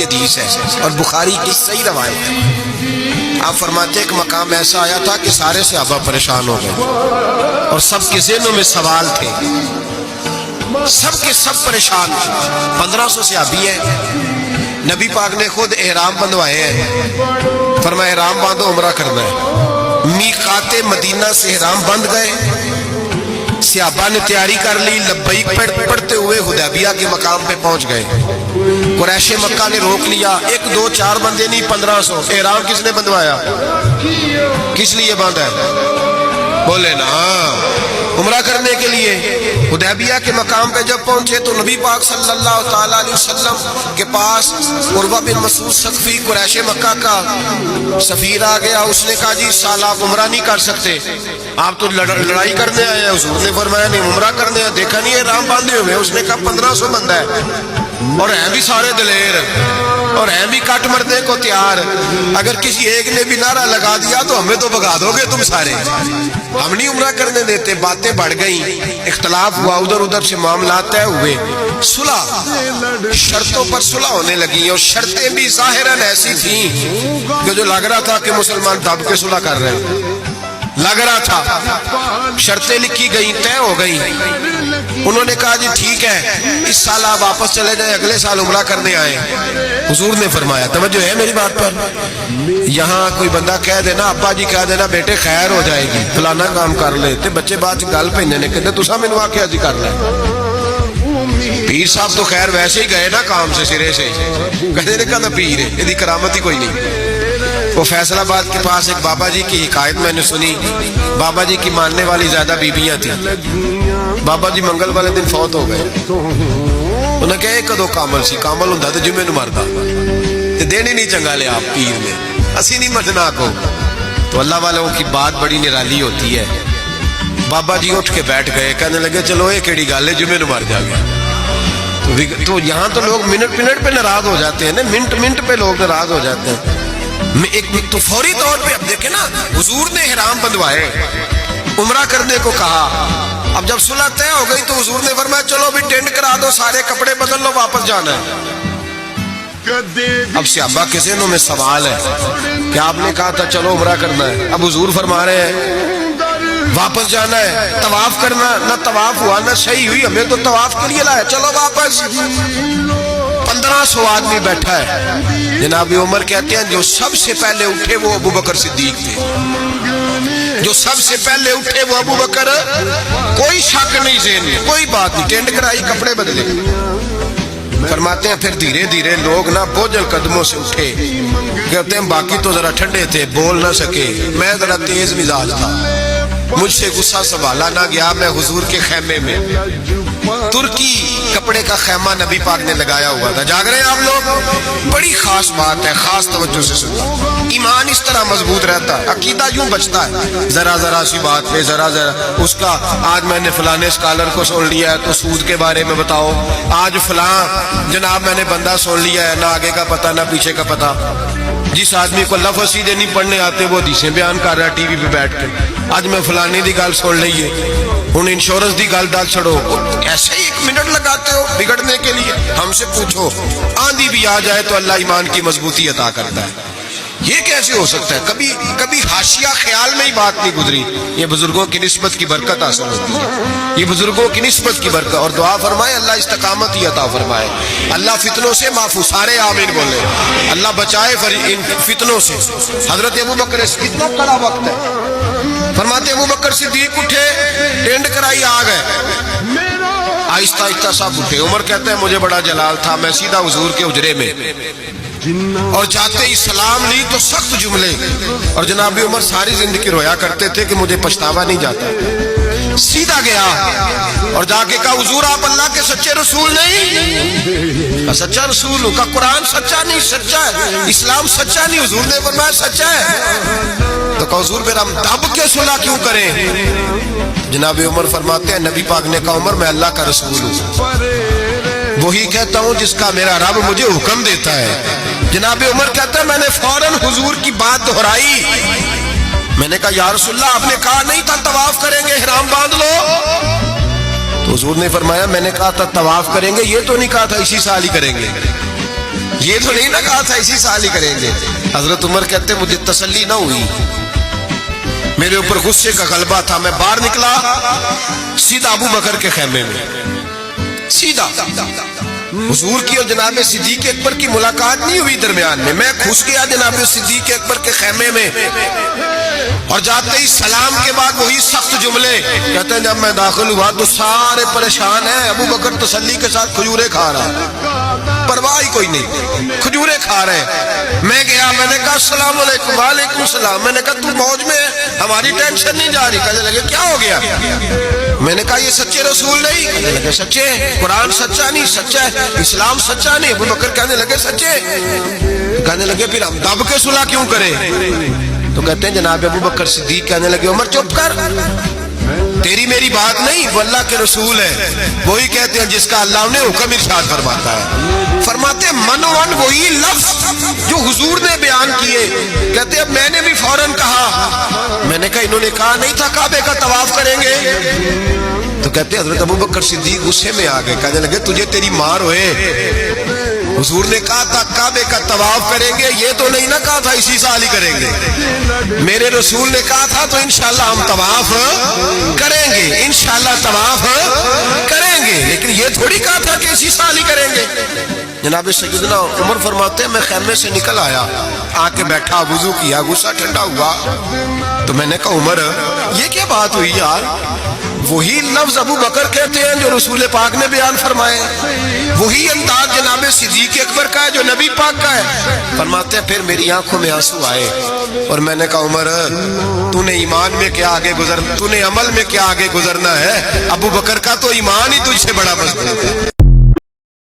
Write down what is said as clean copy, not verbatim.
کی حدیث ہے اور بخاری کی صحیح روایت ہے۔ آپ فرماتے ہیں کہ مقام ایسا آیا تھا کہ سارے صحابہ پریشان ہو گئے اور سب کے ذہنوں میں سوال تھے، سب کے سب پریشان تھے۔ 1500 صحابی ہیں، نبی پاک نے خود احرام بندھوائے ہیں، فرمایا احرام باندھو عمرہ کرنا ہے۔ میقات مدینہ سے احرام بندھ گئے، صحابہ نے تیاری کر لی، لبیک پڑھتے ہوئے حدیبیہ کے مقام پہ پہنچ گئے۔ قریش مکہ نے روک لیا، 1 2 4 بندے نہیں 1500۔ احرام کس نے بندھوایا؟ کس لیے باندھا ہے؟ بولے نا، عمرہ کرنے کے لیے۔ حدیبیہ کے مقام پہ جب پہنچے تو نبی پاک صلی اللہ تعالیٰ علیہ وسلم کے پاس عروہ بن مسعود ثقفی قریش مکہ کا سفیر آ گیا۔ اس نے کہا جی اس سال آپ عمرہ نہیں کر سکتے، آپ تو لڑائی کرنے آئے ہیں۔ حضور نے فرمایا نہیں، عمرہ کرنے ہیں، دیکھا نہیں ہے احرام باندھے ہوئے؟ اس نے کہا 1500 بندہ ہے اور ہیں بھی سارے دلیر اور ہیں بھی کٹ مرنے کو تیار، اگر کسی ایک نے بھی نعرہ لگا دیا تو ہمیں تو بھگا دو گے تم سارے، ہم نہیں عمرہ کرنے دیتے۔ باتیں بڑھ گئیں، اختلاف ہوا، ادھر ادھر سے معاملات طے ہوئے، صلح، شرطوں پر صلح ہونے لگی اور شرطیں بھی ظاہراً ایسی تھیں کہ جو لگ رہا تھا کہ مسلمان دب کے صلح کر رہے ہیں، لگ رہا تھا۔ شرطیں لکھی گئیں، طے ہو گئیں۔ انہوں نے کہا جی ٹھیک ہے، اس سال آپ واپس چلے جائیں، اگلے سال عمرہ کرنے آئیں۔ حضور نے فرمایا، توجہ ہے میری بات پر، یہاں کوئی بندہ کہہ دینا، ابا جی کہہ دینا بیٹے خیر ہو جائے گی، فلانا کام کر لے، تے بچے بات گل پہنے نے کہتے تسا مینوں آکھیا جی کر لے۔ پیر صاحب تو خیر ویسے ہی گئے نا کام سے سرے سے، کہتے نے کہا پیر ہے، یہ کرامت ہی کوئی نہیں۔ وہ فیصل آباد کے پاس ایک بابا جی کی حکایت میں نے سنی، بابا جی کی ماننے والی زیادہ بیبیاں تھیں، بابا جی منگل والے دن فوت ہو گئے۔ انہوں نے کہا کدو کامل سی، کامل ہوں تو جمعے نو مردا، دن ہی نہیں چنگا لیا آپ پیر نے، اسی نہیں مرنا کو۔ تو اللہ والوں کی بات بڑی نرالی ہوتی ہے۔ بابا جی اٹھ کے بیٹھ گئے، کہنے لگے چلو یہ کیڑی گل ہے، جمعے نو مر جا گیا۔ تو یہاں تو لوگ منٹ منٹ پہ ناراض ہو جاتے ہیں نا، منٹ منٹ پہ لوگ ناراض ہو جاتے ہیں۔ ایک تو فوری طور پہ اب دیکھیں نا، حضور نے احرام بندھوائے، عمرہ کرنے کو کہا۔ اب جب صلح طے ہو گئی تو حضور نے فرمایا چلو بھی ٹینٹ کرا دو، سارے کپڑے بدل لو، واپس جانا ہے۔ اب صحابہ کے ذہنوں میں سوال ہے کہ آپ نے کہا تھا چلو عمرہ کرنا ہے، اب حضور فرما رہے ہیں واپس جانا ہے، طواف کرنا، نہ طواف ہوا نہ صحیح ہوئی، ہمیں تو طواف کے لیے لایا، چلو واپس۔ 1500 آدمی بیٹھا ہے۔ جناب عمر کہتے ہیں جو سب سے پہلے اٹھے وہ ابو بکر صدیق تھے، جو سب سے پہلے اٹھے وہ ابو بکر، کوئی شک نہیں ذہن میں، کوئی بات نہیں، ٹینٹ کرائی، کپڑے بدلے۔ فرماتے ہیں پھر دھیرے دھیرے لوگ نا بوجھل قدموں سے اٹھے، کہتے ہیں باقی تو ذرا ٹھنڈے تھے، بول نہ سکے، میں ذرا تیز مزاج تھا، مجھ سے غصہ سنبھالا نہ گیا۔ میں حضور کے خیمے میں، ترکی کپڑے کا خیمہ نبی پاک نے لگایا ہوا تھا، جاگ رہے ہیں آپ لوگ؟ بڑی خاص بات ہے، خاص توجہ سے سننا۔ ایمان اس طرح مضبوط رہتا ہے، عقیدہ یوں بچتا ہے، ذرا ذرا سی بات پہ ذرا ذرا اس کا، آج میں نے فلانے اسکالر کو سن لیا ہے تو سود کے بارے میں بتاؤ، آج فلاں جناب میں نے بندہ سن لیا ہے، نہ آگے کا پتہ نہ پیچھے کا پتہ۔ جس آدمی کو لفظ سیدھے نہیں پڑھنے آتے وہ حدیثیں بیان کر رہا ہے ٹی وی پہ بیٹھ کے، آج میں فلانی دی گل سن لئیے، ہن انشورنس دی گل دل چھڑو، ایسے ہی 1 منٹ لگاتے ہو بگڑنے کے لیے؟ ہم سے پوچھو، آندھی بھی آ جائے تو اللہ ایمان کی مضبوطی عطا کرتا ہے۔ یہ کیسے ہو سکتا ہے؟ کبھی حاشیہ خیال میں ہی بات نہیں گزری۔ یہ بزرگوں کی نسبت کی برکت حاصل ہوتی ہے، یہ بزرگوں کی نسبت کی برکت، اور دعا فرمائے اللہ استقامت ہی عطا فرمائے، اللہ فتنوں سے محفوظ، سارے آمین بولے، اللہ بچائے ان فتنوں سے۔ حضرت ابو بکر، کتنا کڑا وقت ہے، فرماتے ابو بکر صدیق اٹھے، ٹینٹ کرائی، آ گئے، آہستہ آہستہ سب اٹھے۔ عمر کہتا ہے مجھے بڑا جلال تھا، میں سیدھا حضور کے حجرے میں، اور جاتے ہی سلام لی تو سخت جملے، اور جناب عمر ساری زندگی رویا کرتے تھے کہ مجھے پچھتاوا نہیں جاتا۔ سیدھا گیا اور جا کے کہا حضور آپ اللہ کے سچے رسول نہیں؟ سچا رسول ہوں۔ کا قرآن سچا نہیں؟ سچا ہے۔ اسلام سچا نہیں؟ حضور نے فرمایا سچا ہے۔ تو کہا حضور پھر ہم دب کے صلح کیوں کریں؟ جناب عمر فرماتے ہیں نبی پاک نے کہا عمر میں اللہ کا رسول ہوں، وہی کہتا ہوں جس کا میرا رب مجھے حکم دیتا ہے۔ جناب عمر کہتا ہے میں نے فوراً حضور کی بات دہرائی، میں نے کہا یا رسول اللہ آپ نے کہا نہیں تھا طواف کریں گے، احرام باندھ لو؟ تو حضور نے فرمایا میں نے کہا تھا طواف کریں گے، یہ تو نہیں کہا تھا اسی سال ہی کریں گے۔ یہ تو نہیں نہ کہا تھا اسی سال ہی کریں گے. حضرت عمر کہتے مجھے تسلی نہ ہوئی, میرے اوپر غصے کا غلبہ تھا, میں باہر نکلا سیدھا ابو بکر کے خیمے میں, سیدھا حضور کی اور جناب صدیق اکبر کی ملاقات نہیں ہوئی درمیان میں گھس گیا جناب صدیق اکبر کے خیمے میں, اور جاتے ہی سلام کے بعد وہی سخت جملے. کہتے ہیں جب میں داخل ہوا تو سارے پریشان ہیں, ابو بکر تسلی کے ساتھ کھجورے کھا رہا ہے, پرواہ ہی کوئی نہیں, کھجورے کھا رہے ہیں. میں گیا, میں نے کہا السلام علیکم. وعلیکم السلام. میں نے کہا تو موج میں ہماری ٹینشن نہیں جا رہی. کہنے لگے کیا ہو گیا؟ میں نے کہا یہ سچے رسول نہیں. کہنے لگے سچے, قرآن سچا نہیں, سچا ہے, اسلام سچا نہیں. ابو بکر کہنے لگے سچے. کہنے لگے پھر ہم دب کے صلح کیوں کریں؟ تو کہتے ہیں جناب ابو بکر صدیق کہنے لگے عمر چپ کر, تیری میری بات نہیں, وہ اللہ کے رسول ہے. وہی کہتے ہیں جس کا اللہ انہیں حکم ارشاد فرماتا ہے. فرماتے ہیں منوان وہی لفظ جو حضور نے بیان کیے. کہتے ہیں میں نے بھی فوراً کہا, میں نے کہا انہوں نے کہا نہیں تھا کعبے کا طواف کریں گے. تو کہتے ہیں حضرت ابو بکر صدیق غصے میں آ گئے, کہنے لگے تجھے تیری مار ہوئے, حضور نے کہا تھا کعبے کا طواف کریں گے, یہ تو نہیں نہ کہا تھا اسی سال ہی کریں گے. میرے رسول نے کہا تھا تو انشاءاللہ ہم طواف کریں گے, انشاءاللہ طواف کریں گے, لیکن یہ تھوڑی کہا تھا کہ اسی سال ہی کریں گے. جناب سیدنا عمر فرماتے ہیں میں خیمے سے نکل آیا, آ کے بیٹھا, وضو کیا, غصہ ٹھنڈا ہوا. تو میں نے کہا عمر یہ کیا بات ہوئی یار؟ وہی لفظ ابو بکر کہتے ہیں جو رسول پاک نے بیان فرمائے, وہی انداز جناب صدیق اکبر کا ہے جو نبی پاک کا ہے. فرماتے ہیں پھر میری آنکھوں میں آنسو آئے, اور میں نے کہا عمر تو نے ایمان میں کیا آگے گزرنا, تو نے عمل میں کیا آگے گزرنا ہے, ابو بکر کا تو ایمان ہی تجھ سے بڑا مضبوط ہے.